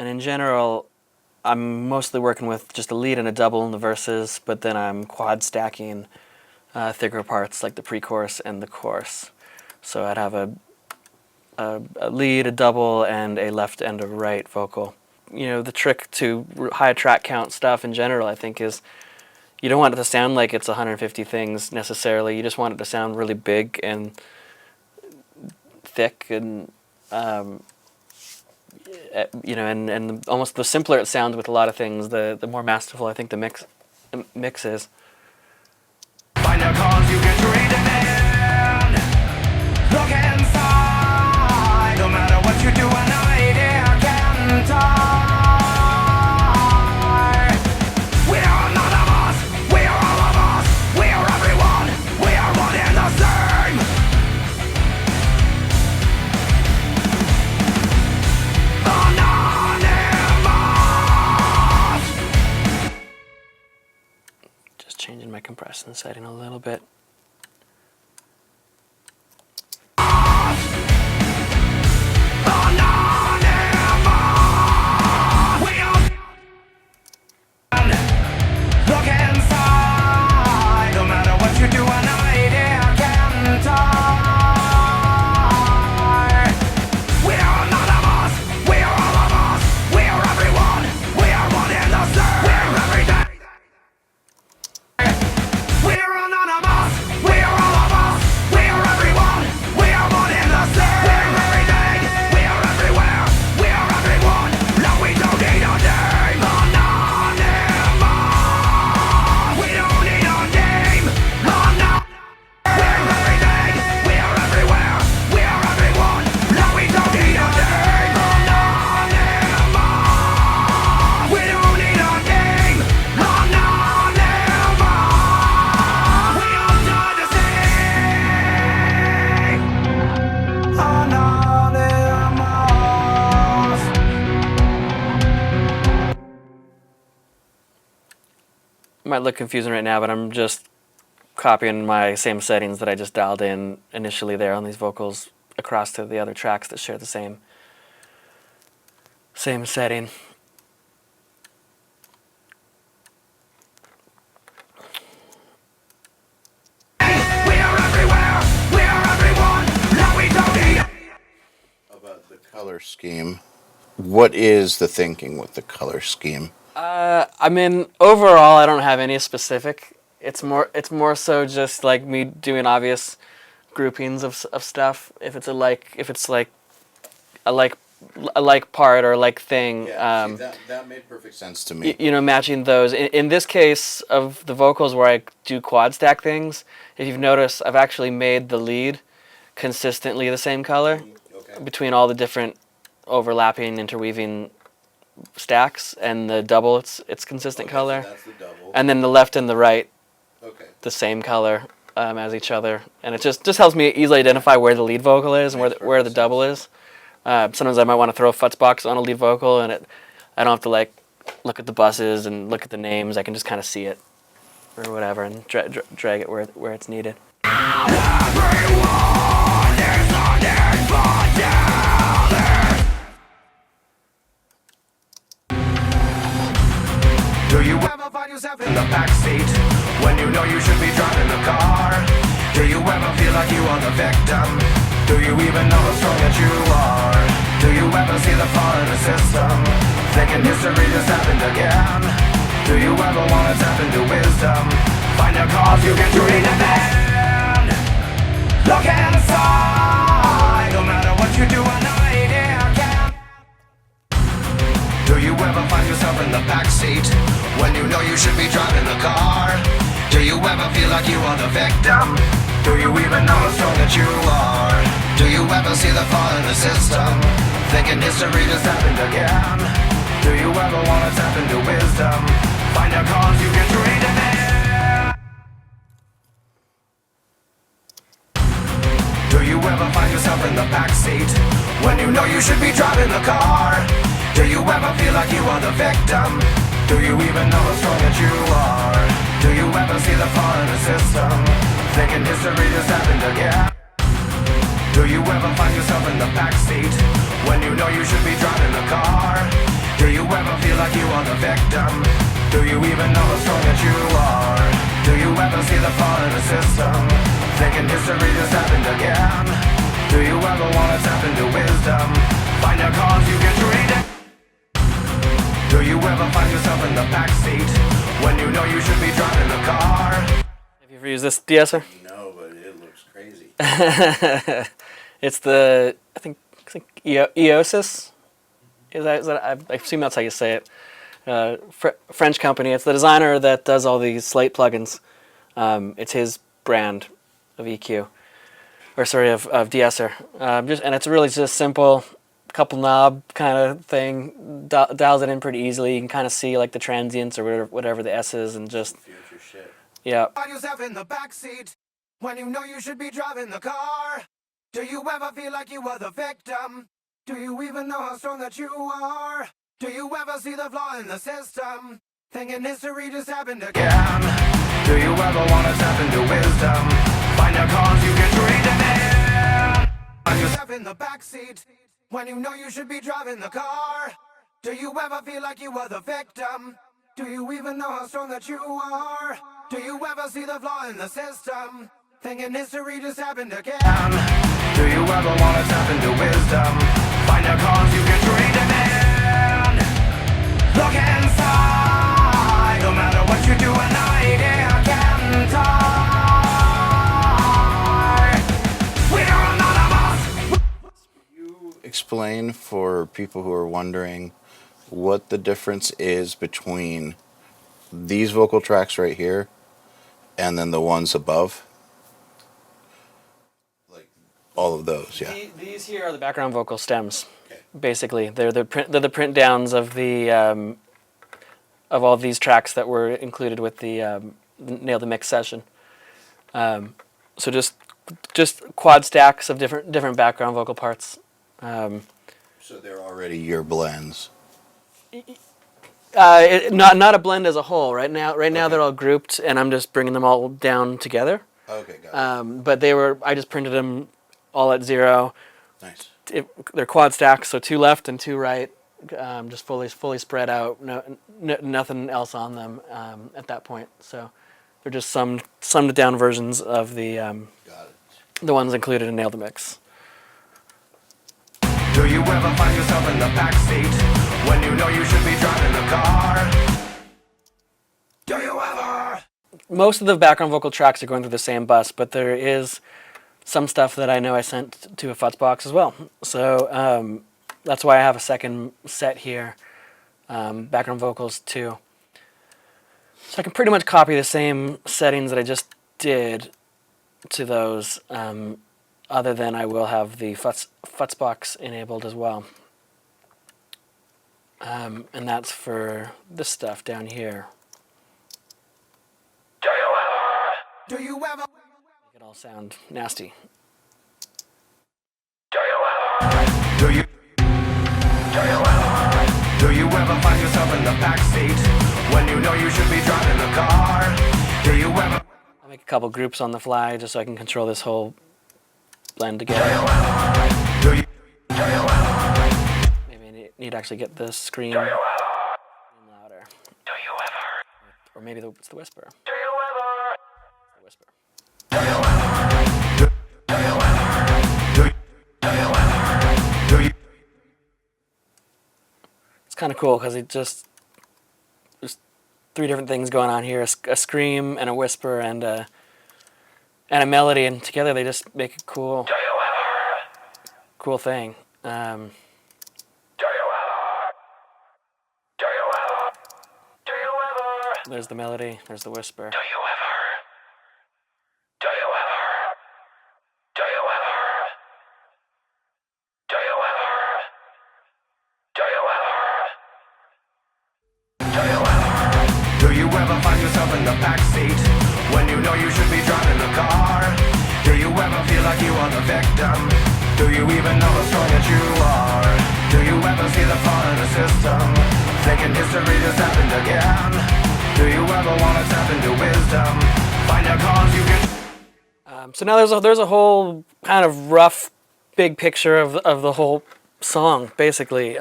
And in general, I'm mostly working with just a lead and a double in the verses, but then I'm quad stacking thicker parts like the pre-chorus and the chorus. So I'd have a lead, a double, and a left and a right vocal. You know, the trick to high track count stuff in general, I think, is you don't want it to sound like it's 150 things necessarily. You just want it to sound really big and thick and you know, and almost the simpler it sounds with a lot of things, the more masterful I think the mix is. Find a cause you can trade it in. Look inside. No matter what you do, an idea can die. We are none of us. We are all of us. We are everyone. We are one and the same. Anonymous. Just changing my compression setting a little bit. Look inside. No matter what you do, an idea can die. We are none of us. We are all of us. We are everyone. We are one and the same. We are everything. We are anonymous. We are all of us. We are everyone. We are one and the same. We are everything. We are everywhere. We are everyone. No, we don't need a name. Anonymous. We don't need a name. Anonymous. We are everything. We are everywhere. We are everyone. No, we don't need a name. Anonymous. We don't need a name. Anonymous. We all die the same. Anonymous. Might look confusing right now, but I'm just copying my same settings that I just dialed in initially there on these vocals across to the other tracks that share the same setting. We are everywhere. We are everyone. No, we don't need a About the color scheme, what is the thinking with the color scheme? I mean, overall, I don't have any specific. It's more so just like me doing obvious groupings of stuff. If it's like a like part or like thing. That made perfect sense to me. You know, matching those. In this case of the vocals where I do quad stack things, if you've noticed, I've actually made the lead consistently the same color between all the different overlapping, interweaving stacks, and the double, it's consistent color. So that's the double. And then the left and the right, Okay. the same color as each other. And it just helps me easily identify where the lead vocal is and where the double is. Sometimes I might want to throw a futz box on a lead vocal, and I don't have to like look at the buses and look at the names. I can just kind of see it or whatever and drag it where it's needed. everyone. There's no need for doubters. Do you ever find yourself in the backseat when you know you should be driving the car? Do you ever feel like you are the victim? Do you even know how strong that you are? Do you ever see the flaw in the system? Thinking history just happened again? Do you ever want to tap into wisdom? Find a cause you can treat it in. Look inside. No matter what you do, an idea can. Do you ever find yourself in the backseat when you know you should be driving the car? Do you ever feel like you are the victim? Do you even know how strong that you are? Do you ever see the flaw in the system? Thinking history just happened again? Do you ever want to tap into wisdom? Find a cause you can treat it in. Do you ever find yourself in the backseat when you know you should be driving the car? Do you ever feel like you are the victim? Do you even know how strong that you are? Do you ever see the flaw in the system? Thinking history just happened again? Do you ever find yourself in the backseat when you know you should be driving the car? Do Do you ever feel like you are the victim? Do you even know how strong that you are? Do you ever see the flaw in the system? Thinking history just happened again? Do you ever wanna tap into wisdom? Find a cause you can treat it? Do you ever find yourself in the backseat when you know you should be driving the car? Have you ever used this Deesser? No, but it looks crazy. It's the I think Eiosis. Is that I assume that's how you say it. French company. It's the designer that does all these Slate plugins. It's his brand of EQ, or sorry, of Deesser. And it's really just simple, couple knob kind of thing. Dials it in pretty easily. You can kind of see like the transients or whatever the S is, and just Future shit. yeah. Find yourself in the backseat when you know you should be driving the car. Do you ever feel like you are the victim? Do you even know how strong that you are? Do you ever see the flaw in the system? Thinking history just happened again? Do you ever want to tap into wisdom? Find a cause you can treat it in. Find yourself in the backseat when you know you should be driving the car. Do you ever feel like you are the victim? Do you even know how strong that you are? Do you ever see the flaw in the system? Thinking history just happened again? Do you ever want to tap into wisdom? Find a cause you can treat it in. Look inside, no matter what you do, an idea can die. We are anonymous. You explain for people who are wondering what the difference is between these vocal tracks right here and then the ones above? Like all of those, yeah. These here are the background vocal stems. Okay. Basically, they're the print downs of the of all these tracks that were included with the Nail the Mix session. So just quad stacks of different background vocal parts. So they're already your blends. Not a blend as a whole. Right now Okay. they're all grouped, and I'm just bringing them all down together. Okay, got it. But I just printed them all at 0. Nice. They're quad stacks, so 2 left and 2 right, just fully spread out. Nothing else on them at that point. So they're just summed down versions of the Got it. the ones included in Nail the Mix. Do you ever find yourself in the backseat when you know you should be driving the car? Do you ever? Most of the background vocal tracks are going through the same bus, but there is some stuff that I know I sent to a Futz box as well. So that's why I have a second set here, background vocals too. So I can pretty much copy the same settings that I just did to those, other than I will have the Futz box enabled as well. And that's for this stuff down here. Do you ever? Do you ever? Make it all sound nasty. Do you ever? Do you? Do you ever? Do you ever find yourself in the backseat when you know you should be driving the car? Do you ever? I'll make a couple groups on the fly just so I can control this whole blend together. Do you? Do you ever? Maybe I need to actually get the scream Do you ever? louder. Do you ever? Or maybe it's the whisper. Do you ever? The whisper. Do you ever? Do you ever? Do you ever? Do you? It's kind of cool because there's 3 different things going on here: a scream and a whisper and a melody, and together they just make a cool Do you ever? thing. Do you ever? Do you ever? Do you ever? There's the melody. There's the whisper. Do you ever? Do you ever? Do you ever? Do you ever? Do you ever? Do you ever? Do you ever find yourself in the backseat when you know you should be driving the car? Do you ever feel like you are the victim? Do you even know how strong that you are? Do you ever see the flaw in the system? Thinking history just happened again? Do you ever want to tap into wisdom? Find a cause you can. So now there's a whole kind of rough, big picture of the whole song, basically.